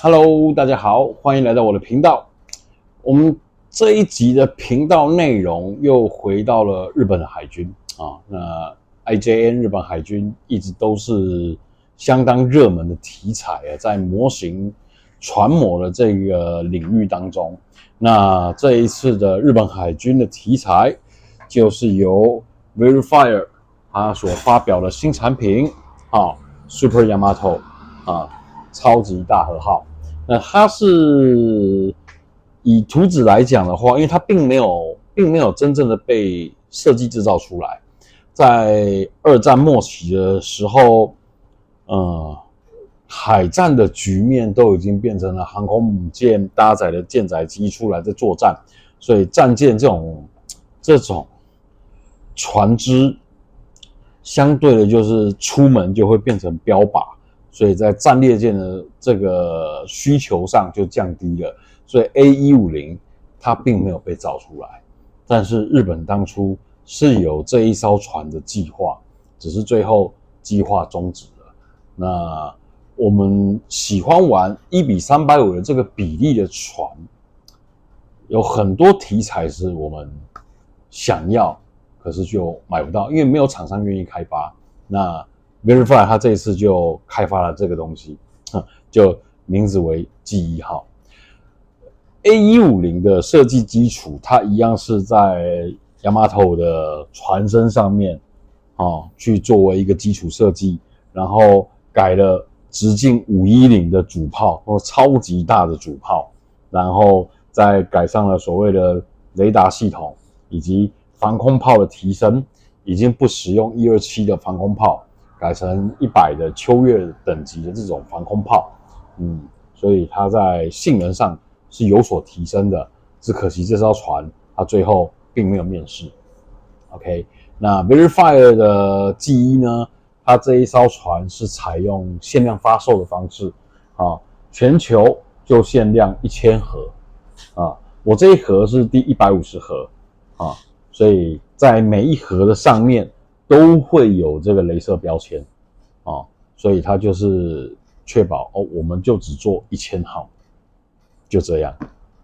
Hello，大家好，欢迎来到我的频道。我们这一集的频道内容又回到了日本的海军啊。那 IJN 日本海军一直都是相当热门的题材啊，在模型船模的这个领域当中。那这一次的日本海军的题材就是由 Verifier 他所发表的新产品Super Yamato 超级大和号。那它是以图纸来讲的话，因为它并没有真正的被设计制造出来，在二战末期的时候，海战的局面都已经变成了航空母舰搭载的舰载机出来在作战，所以战舰这种船只，相对的就是出门就会变成标靶。所以在战列舰的这个需求上就降低了，所以 A150 它并没有被造出来，但是日本当初是有这一艘船的计划，只是最后计划终止了。那我们喜欢玩1:350的这个比例的船，有很多题材是我们想要，可是就买不到，因为没有厂商愿意开发。那Verify 它这一次就开发了这个东西，就名字为G1号。A150 的设计基础，它一样是在 Yamato 的船身上面去作为一个基础设计，然后改了直径510的主炮，超级大的主炮，然后再改上了所谓的雷达系统以及防空炮的提升，已经不使用127的防空炮，改成100的秋月等级的这种防空炮，所以它在性能上是有所提升的。只可惜这艘船它最后并没有面世。OK， 那 Verifier 的 G1呢，它这一艘船是采用限量发售的方式全球就限量1000盒我这一盒是第150盒所以在每一盒的上面都会有这个雷射标签所以它就是确保我们就只做1000号，就这样。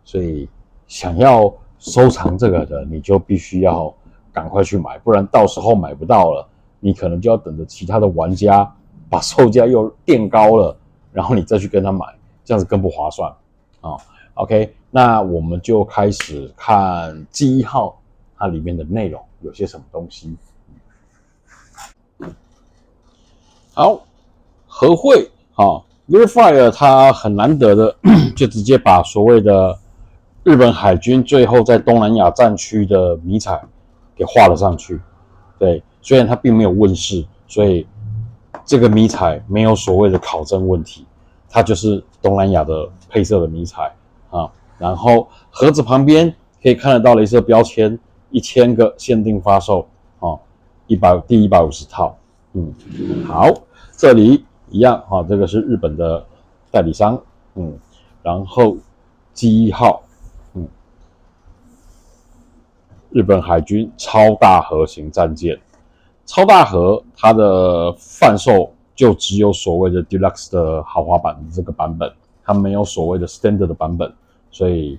所以想要收藏这个的，你就必须要赶快去买，不然到时候买不到了，你可能就要等着其他的玩家把售价又垫高了，然后你再去跟他买，这样子更不划算OK， 那我们就开始看G1号它里面的内容有些什么东西。好，和会Verifier 它很难得的就直接把所谓的日本海军最后在东南亚战区的迷彩给画了上去。对，虽然它并没有问世，所以这个迷彩没有所谓的考证问题，它就是东南亚的配色的迷彩然后盒子旁边可以看得到雷射标签，1000个限定发售第150套。好，这里一样这个是日本的代理商，然后G1号，日本海军超大盒型战舰，超大盒它的贩售就只有所谓的 Deluxe 的豪华版的这个版本，它没有所谓的 Standard 的版本，所以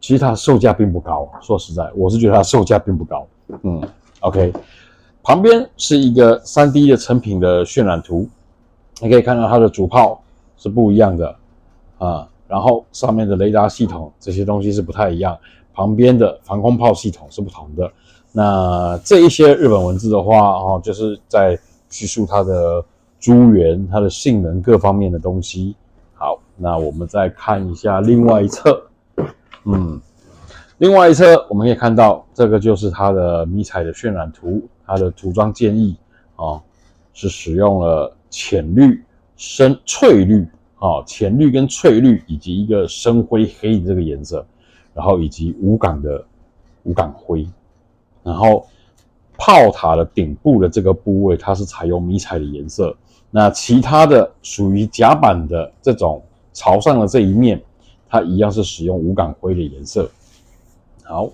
其实它的售价并不高，说实在，我是觉得它的售价并不高。OK， 旁边是一个 3D 的成品的渲染图，你可以看到它的主炮是不一样的然后上面的雷达系统这些东西是不太一样，旁边的防空炮系统是不同的。那这一些日本文字的话就是在叙述它的诸元、它的性能各方面的东西。好，那我们再看一下另外一侧。另外一侧我们可以看到，这个就是它的迷彩的渲染图，它的涂装建议是使用了浅绿、翠绿浅绿跟翠绿，以及一个深灰黑的这个颜色，然后以及无感灰，然后炮塔的顶部的这个部位，它是采用迷彩的颜色。那其他的属于甲板的这种朝上的这一面，它一样是使用无感灰的颜色。好，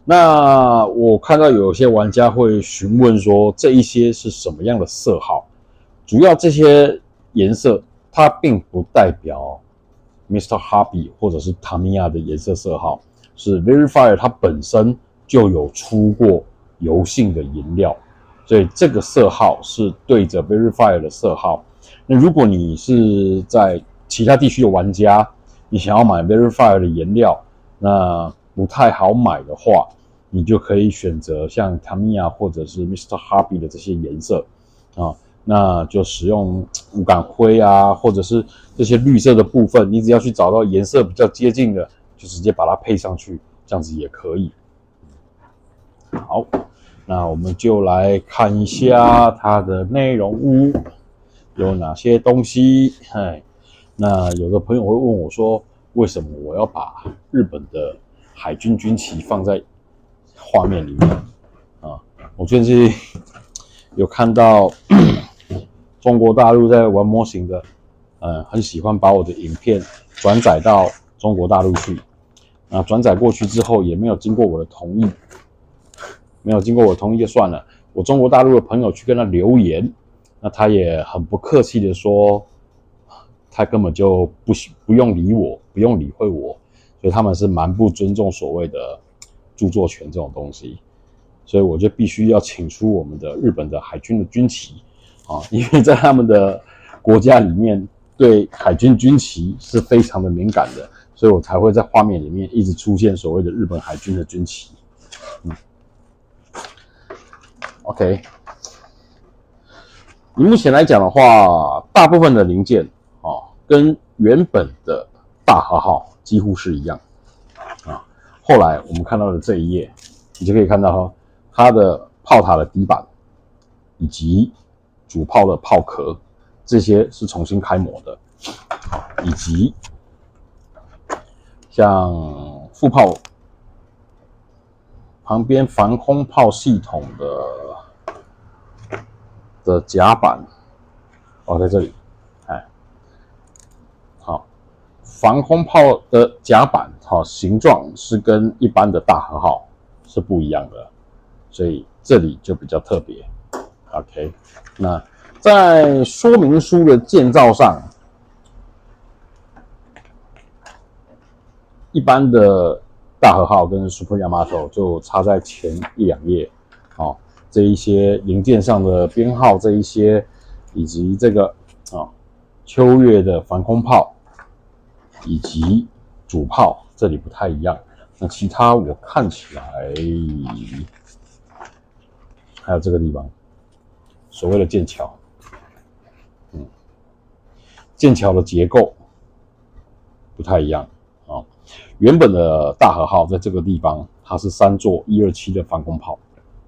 那我看到有些玩家会询问说，这一些是什么样的色号？主要这些颜色它并不代表 Mr. Hobby 或者是 Tamiya 的颜色色号，是 Verifier 它本身就有出过油性的颜料，所以这个色号是对着 Verifier 的色号。那如果你是在其他地区的玩家，你想要买 Verifier 的颜料，那不太好买的话，你就可以选择像 Tamiya 或者是 Mr. Hobby 的这些颜色啊，那就使用无感灰啊，或者是这些绿色的部分，你只要去找到颜色比较接近的，就直接把它配上去，这样子也可以。好，那我们就来看一下它的内容物有哪些东西。那有的朋友会问我说，为什么我要把日本的海军军旗放在画面里面啊？我最近有看到中国大陆在玩模型的，很喜欢把我的影片转载到中国大陆去。那转载过去之后，也没有经过我的同意，就算了。我中国大陆的朋友去跟他留言，那他也很不客气的说，他根本就不用理我，不用理会我，所以他们是蛮不尊重所谓的著作权这种东西。所以我就必须要请出我们的日本的海军的军旗啊，因为在他们的国家里面，对海军军旗是非常的敏感的，所以我才会在画面里面一直出现所谓的日本海军的军旗。OK， 以目前来讲的话，大部分的零件跟原本的大和号几乎是一样啊。后来我们看到的这一页，你就可以看到它的炮塔的底板以及主炮的炮壳，这些是重新开模的，以及像副炮旁边防空炮系统的甲板在这里，好，防空炮的甲板形状是跟一般的大和号是不一样的，所以这里就比较特别。OK， 那在说明书的建造上，一般的大和号跟 Super Yamato 就差在前一两页，这一些零件上的编号，这一些以及这个秋月的防空炮以及主炮这里不太一样。那其他我看起来还有这个地方所谓的剑桥，剑桥的结构不太一样啊。原本的大和号在这个地方它是3座127的防空炮，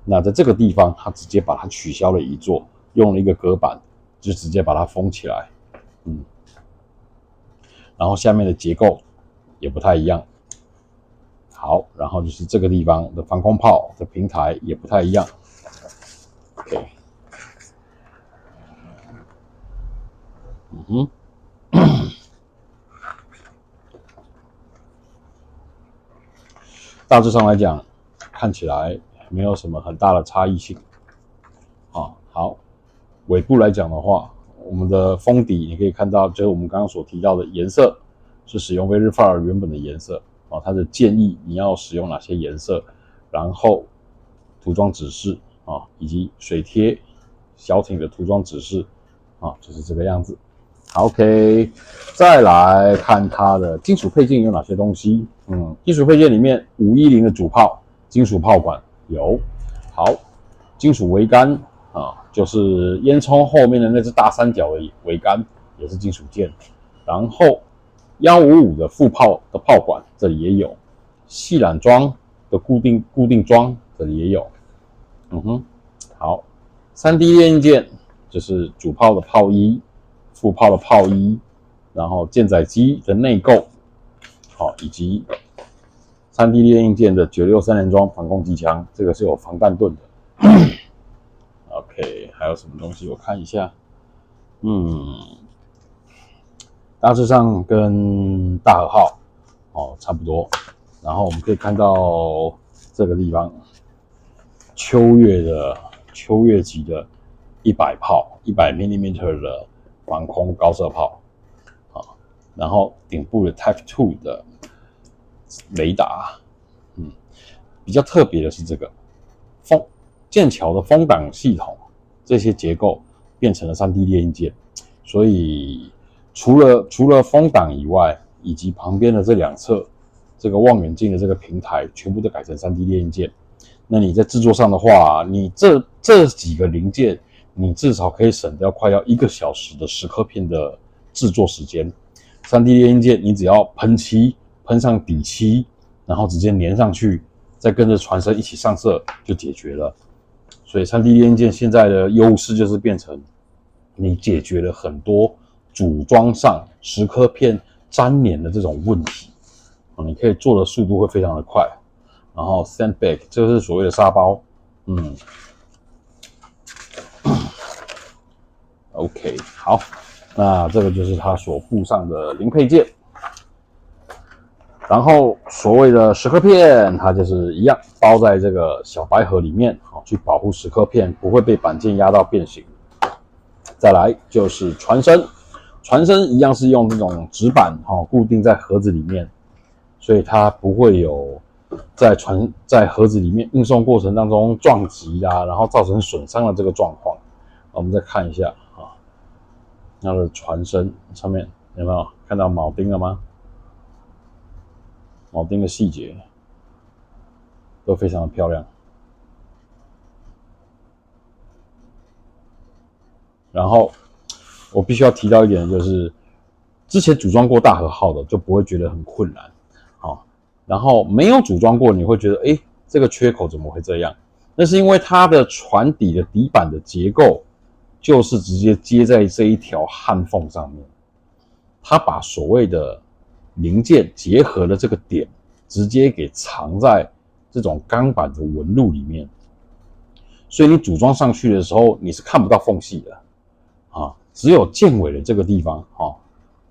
那在这个地方它直接把它取消了一座，用了一个隔板就直接把它封起来，然后下面的结构也不太一样。好，然后就是这个地方的防空炮的平台也不太一样。OK， 大致上来讲，看起来没有什么很大的差异性。好，尾部来讲的话，我们的封底你可以看到，就是我们刚刚所提到的颜色是使用 Verifier 原本的颜色它的建议你要使用哪些颜色，然后涂装指示以及水贴小艇的涂装指示就是这个样子。OK， 再来看它的金属配件有哪些东西。金属配件里面510的主炮，金属炮管有。好，金属桅杆就是烟囱后面的那只大三角的桅杆也是金属件。然后155的副炮的炮管这里也有，细缆装的固定装这里也有。好，3D 列印件就是主炮的炮衣。副炮的炮衣，然后舰载机的内构，以及 3D 列印件的963连装防空机枪，这个是有防弹盾的。OK， 还有什么东西？我看一下，大致上跟大和号差不多。然后我们可以看到这个地方，秋月级的100炮，100 mm 的防空高射炮然后顶部的 Type 2的雷达，比较特别的是这个剑桥的风挡系统，这些结构变成了 3D 列印件，所以除了风挡以外，以及旁边的这两侧这个望远镜的这个平台，全部都改成 3D 列印件。那你在制作上的话，你这几个零件，你至少可以省掉快要1个小时的10颗片的制作时间。3D 列印件你只要喷漆，喷上底漆，然后直接粘上去，再跟着船身一起上色就解决了。所以 3D 列印件现在的优势就是变成你解决了很多组装上10颗片粘连的这种问题，你可以做的速度会非常的快。然后 sandbag 这是所谓的沙包，OK 好，那这个就是它所附上的零配件。然后所谓的10颗片，它就是一样包在这个小白盒里面，去保护10颗片不会被板件压到变形。再来就是船身，船身一样是用这种纸板固定在盒子里面，所以它不会有在盒子里面运送过程当中撞击啊，然后造成损伤的这个状况。我们再看一下它的船身上面有没有看到铆钉了吗？铆钉的细节都非常的漂亮。然后我必须要提到一点，就是之前组装过大和号的就不会觉得很困难，然后没有组装过你会觉得，这个缺口怎么会这样？那是因为它的船底的底板的结构就是直接接在这一条焊缝上面，它把所谓的零件结合的这个点直接给藏在这种钢板的纹路里面，所以你组装上去的时候你是看不到缝隙的只有舰尾的这个地方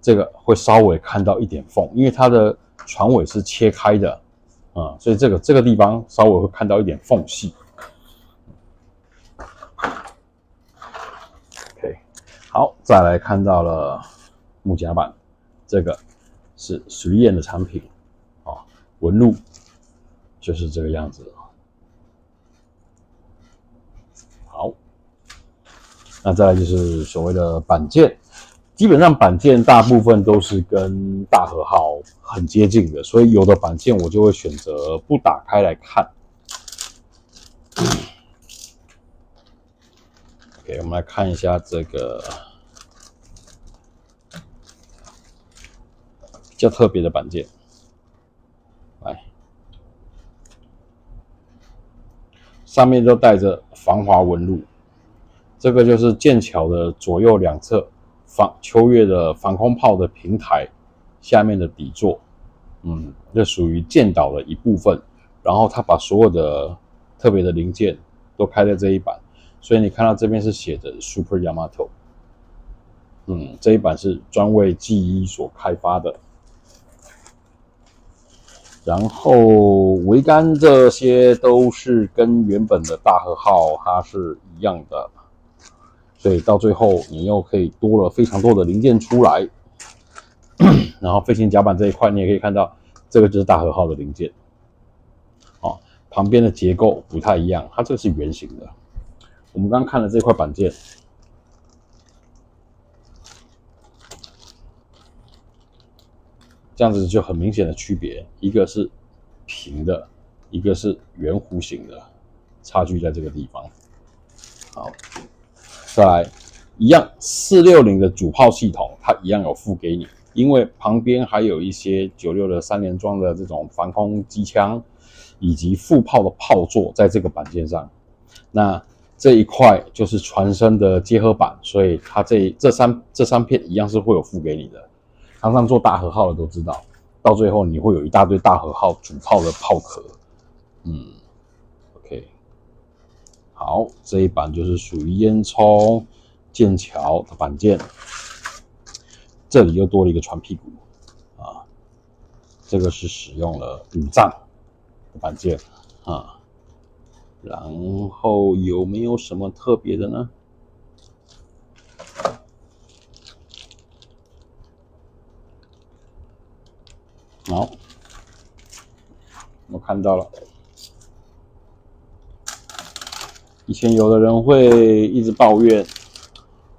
这个会稍微看到一点缝，因为它的船尾是切开的所以这个地方稍微会看到一点缝隙。OK， 好，再来看到了木甲板，这个是3M的产品纹路就是这个样子。好，那再来就是所谓的板件，基本上板件大部分都是跟大和号很接近的，所以有的板件我就会选择不打开来看。OK， 我们来看一下这个比较特别的板件，来，上面都带着防滑纹路，这个就是剑桥的左右两侧秋月的防空炮的平台下面的底座，这属于舰岛的一部分。然后它把所有的特别的零件都开在这一版，所以你看到这边是写着 Super Yamato，这一版是专为 G1 所开发的。然后桅杆这些都是跟原本的大和号它是一样的，所以到最后你又可以多了非常多的零件出来。然后飞行甲板这一块你也可以看到，这个就是大和号的零件旁边的结构不太一样，它这个是圆形的。我们刚刚看的这块板件，这样子就很明显的区别，一个是平的，一个是圆弧形的，差距在这个地方。好，再来一样460的主炮系统，它一样有附给你，因为旁边还有一些96的3连装的这种防空机枪，以及副炮的炮座在这个板件上。那这一块就是船身的结合板，所以它这三片一样是会有附给你的。常常做大和号的都知道，到最后你会有一大堆大和号主炮的炮壳。OK， 好，这一版就是属于烟囱剑桥的板件，这里又多了一个船屁股这个是使用了5丈的板件然后有没有什么特别的呢？好，我看到了。以前有的人会一直抱怨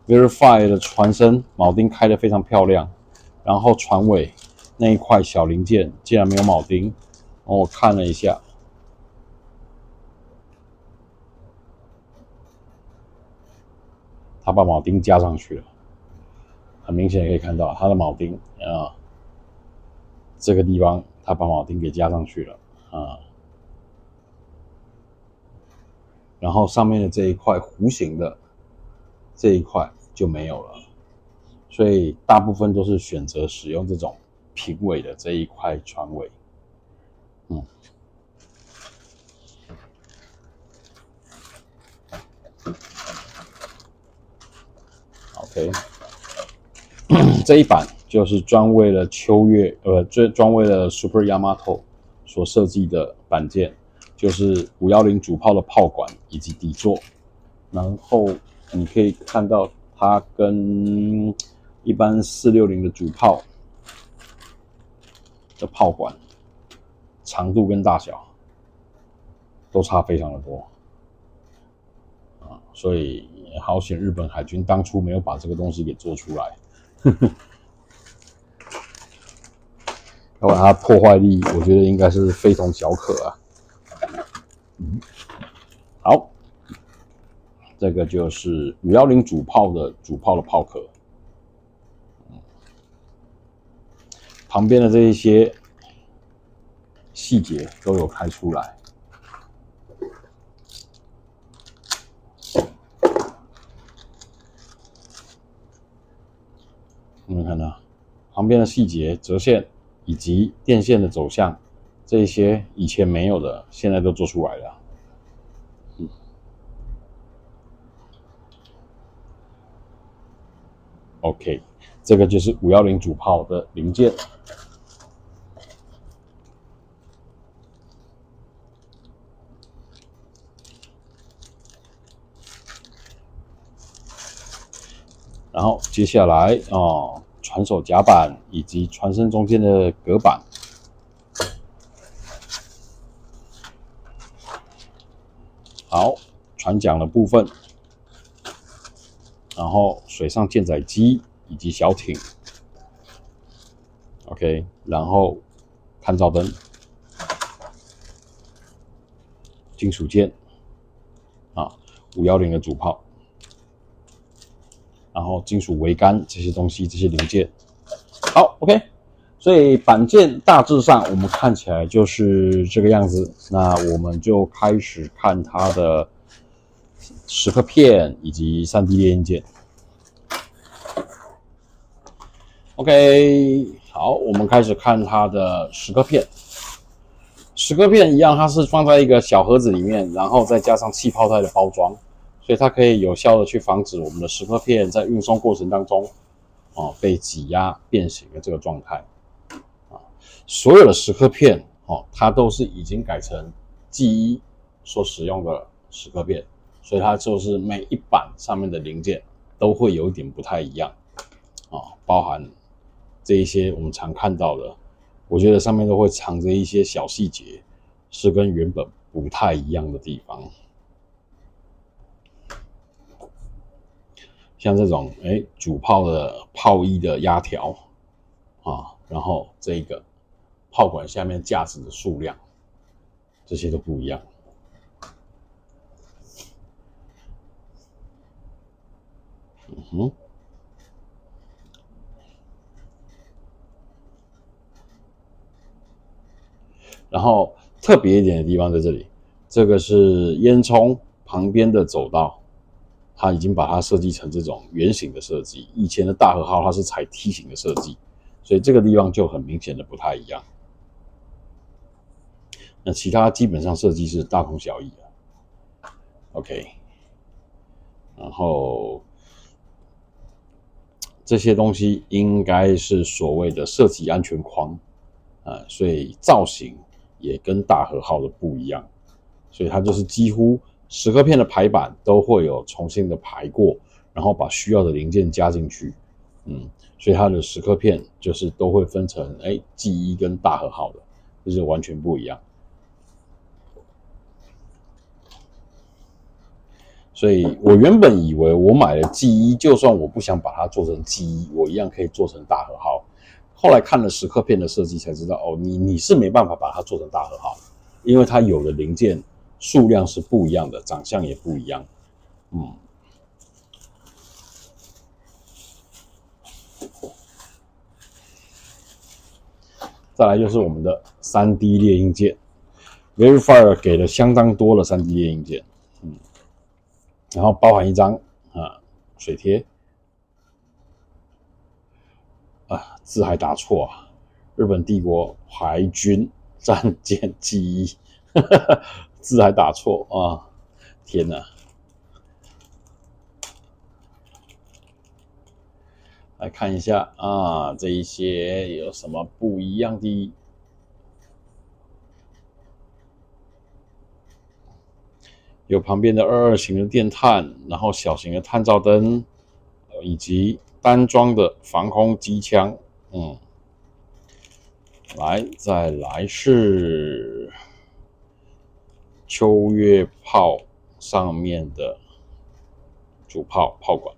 Verify 的船身铆钉开得非常漂亮，然后船尾那一块小零件竟然没有铆钉。然后我看了一下，他把铆钉加上去了，很明显可以看到他的铆钉这个地方他把铆钉给加上去了然后上面的这一块弧形的这一块就没有了，所以大部分都是选择使用这种平尾的这一块船尾。OK， 这一版就是专为了专为了 Super Yamato 所设计的板件，就是510主炮的炮管以及底座。然后你可以看到它跟一般460的主炮的炮管长度跟大小都差非常的多所以好险日本海军当初没有把这个东西给做出来，要不然它破坏力我觉得应该是非同小可啊。好，这个就是510主炮的炮壳，旁边的这一些细节都有开出来。有没有看到旁边的细节、折线以及电线的走向，这一些以前没有的，现在都做出来了。OK， 这个就是510主炮的零件。然后接下来船首甲板以及船身中间的隔板，好，船桨的部分，然后水上舰载机以及小艇 ，OK， 然后探照灯、金属件510的主炮。然后金属桅杆这些东西，这些零件，好 ，OK。所以板件大致上我们看起来就是这个样子。那我们就开始看它的蚀刻片以及3D 列印件。OK， 好，我们开始看它的蚀刻片。蚀刻片一样，它是放在一个小盒子里面，然后再加上气泡袋的包装。所以它可以有效的去防止我们的蚀刻片在运送过程当中被挤压变形的这个状态所有的蚀刻片它都是已经改成 G1 所使用的蚀刻片，所以它就是每一版上面的零件都会有一点不太一样包含这一些我们常看到的，我觉得上面都会藏着一些小细节，是跟原本不太一样的地方。像这种主炮的炮衣的压条然后这个炮管下面架子的数量，这些都不一样。然后特别一点的地方在这里，这个是烟囱旁边的走道。它已经把它设计成这种圆形的设计，以前的大和号它是采梯形的设计，所以这个地方就很明显的不太一样。那其他基本上设计是大同小异OK， 然后这些东西应该是所谓的设计安全框所以造型也跟大和号的不一样，所以它就是几乎蚀刻片的排版都会有重新的排过，然后把需要的零件加进去所以它的蚀刻片就是都会分成G1跟大和号的，就是完全不一样。所以我原本以为我买了 G1，就算我不想把它做成 G1，我一样可以做成大和号。后来看了蚀刻片的设计才知道，你是没办法把它做成大和号，因为它有的零件数量是不一样的，长相也不一样。再来就是我们的 3D 列印件 ，Verifier 给了相当多的 3D 列印件，然后包含一张水贴，字还打错啊，日本帝国海军战舰G1，字还打错啊，天哪！来看一下这一些有什么不一样的？有旁边的22型的电炭，然后小型的探照灯，以及单装的防空机枪。再来是秋月炮上面的主炮管。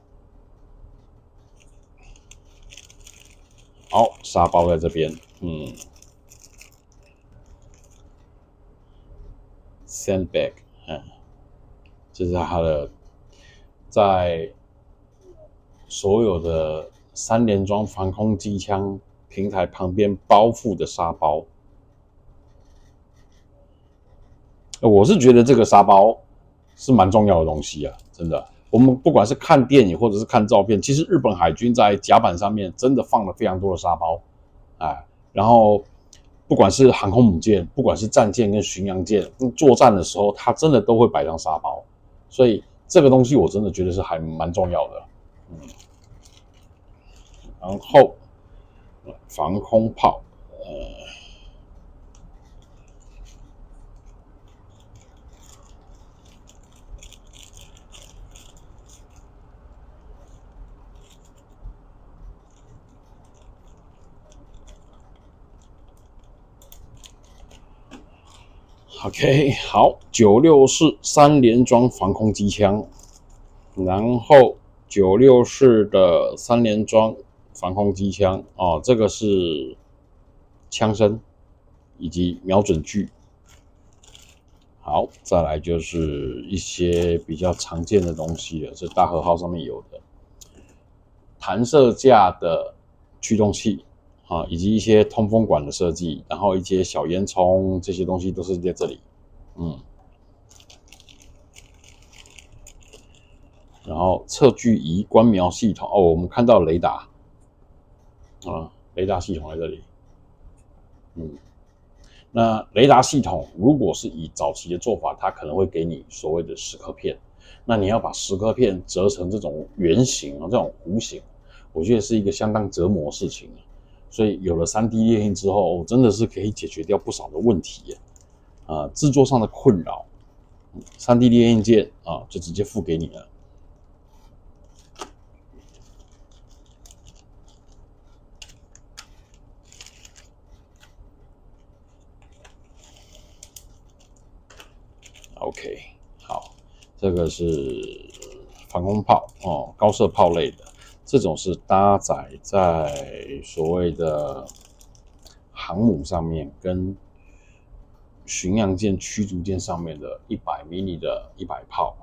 好，沙包在这边，sandbag，这是它的在所有的3连装防空机枪平台旁边包覆的沙包。我是觉得这个沙包是蛮重要的东西啊，真的。我们不管是看电影或者是看照片，其实日本海军在甲板上面真的放了非常多的沙包，然后不管是航空母舰，不管是战舰跟巡洋舰作战的时候，它真的都会摆上沙包，所以这个东西我真的觉得是还蛮重要的。然后防空炮，OK， 好，96式3连装防空机枪，然后96式的3连装防空机枪这个是枪身以及瞄准具。好，再来就是一些比较常见的东西了，是大和号上面有的弹射架的驱动器以及一些通风管的设计，然后一些小烟囱，这些东西都是在这里。然后测距仪观瞄系统我们看到雷达雷达系统在这里。那雷达系统如果是以早期的做法，它可能会给你所谓的蚀刻片，那你要把蚀刻片折成这种圆形这种弧形，我觉得是一个相当折磨的事情。所以有了 3D 列印之后，真的是可以解决掉不少的问题制作上的困扰，3D 列印件就直接付给你了。OK， 好，这个是防空炮高射炮类的，这种是搭载在所谓的航母上面跟巡洋舰、驱逐舰上面的100 mini 的100炮，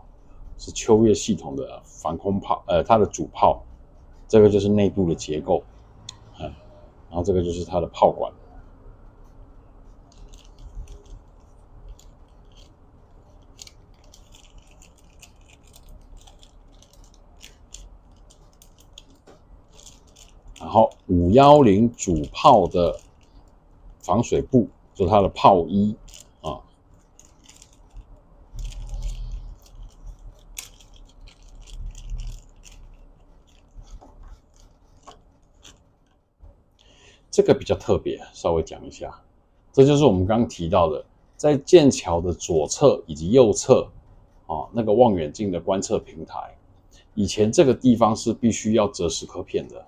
是秋月系统的防空炮，它的主炮，这个就是内部的结构，然后这个就是它的炮管。然后510主炮的防水布，就是它的炮衣这个比较特别，稍微讲一下。这就是我们刚刚提到的，在舰桥的左侧以及右侧那个望远镜的观测平台，以前这个地方是必须要折蚀刻片的，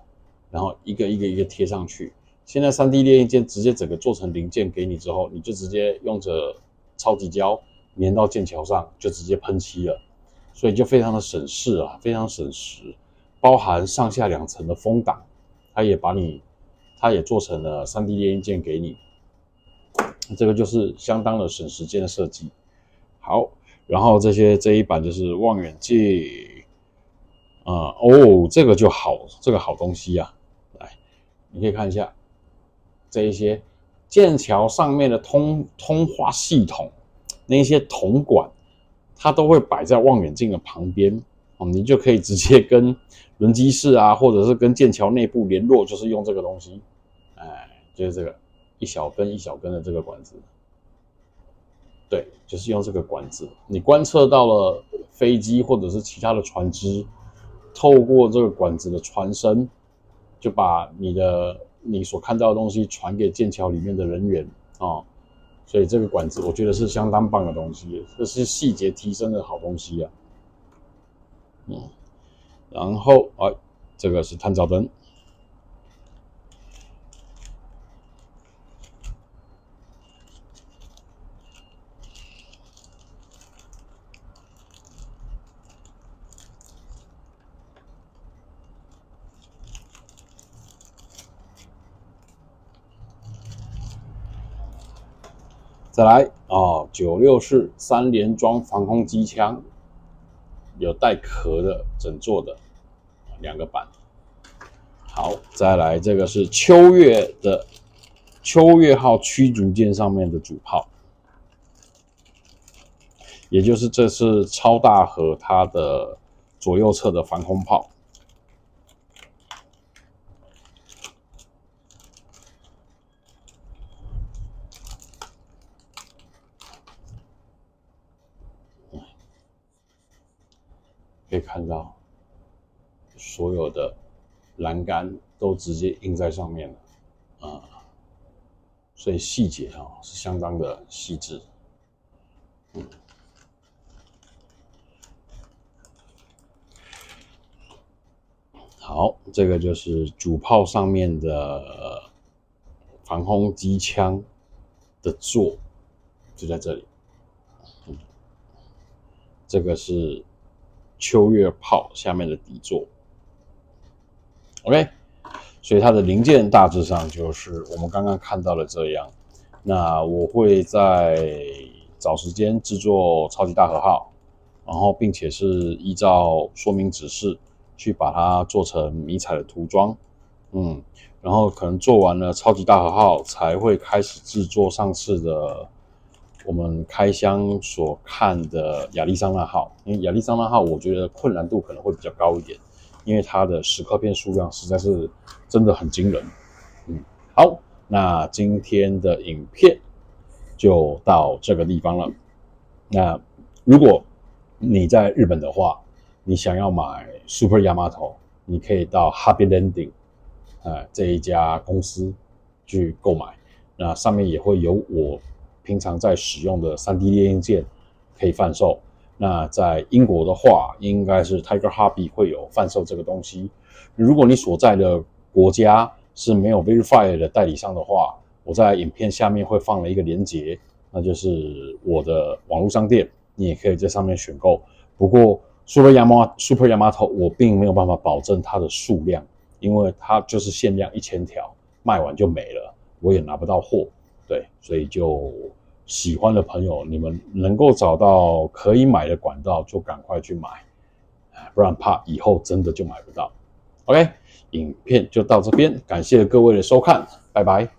然后一个贴上去。现在3D 列印件直接整个做成零件给你之后，你就直接用着超级胶粘到剑桥上，就直接喷漆了，所以就非常的省事啊，非常省时，包含上下2层的封挡，它也做成了3D 列印件给你，这个就是相当的省时间的设计。好，然后这一版就是望远镜，这个就好，这个好东西啊，来，你可以看一下这一些剑桥上面的通话系统，那些铜管，它都会摆在望远镜的旁边，你就可以直接跟轮机室啊，或者是跟剑桥内部联络，就是用这个东西，就是这个一小根一小根的这个管子。对，就是用这个管子，你观测到了飞机或者是其他的船只，透过这个管子的传声，就把你所看到的东西传给剑桥里面的人员所以这个管子我觉得是相当棒的东西，这是细节提升的好东西啊。然后这个是探照灯。再来96式3连装防空机枪，有带壳的整座的2个版。好，再来这个是秋月号驱逐舰上面的主炮，也就是这是超大核它的左右侧的防空炮。可以看到所有的栏杆都直接印在上面了所以细节是相当的细致。好，这个就是主炮上面的防空机枪的座，就在这里。这个是秋月炮下面的底座。OK， 所以它的零件大致上就是我们刚刚看到的这样。那我会在找时间制作超级大和号，然后并且是依照说明指示去把它做成迷彩的涂装，然后可能做完了超级大和号才会开始制作上次的我们开箱所看的亚利桑那号，因为亚利桑那号我觉得困难度可能会比较高一点，因为它的蚀刻片数量实在是真的很惊人。好，那今天的影片就到这个地方了。那如果你在日本的话，你想要买 Super Yamato， 你可以到 Happy Landing 这一家公司去购买，那上面也会有我平常在使用的 3D 列印件可以贩售。那在英国的话，应该是 Tiger Hobby 会有贩售这个东西。如果你所在的国家是没有 Verify 的代理商的话，我在影片下面会放了一个连结，那就是我的网络商店，你也可以在上面选购。不过 Super Yamato 我并没有办法保证它的数量，因为它就是限量1000条，卖完就没了，我也拿不到货。对，所以就喜欢的朋友，你们能够找到可以买的管道就赶快去买，不然怕以后真的就买不到。OK， 影片就到这边，感谢各位的收看，拜拜。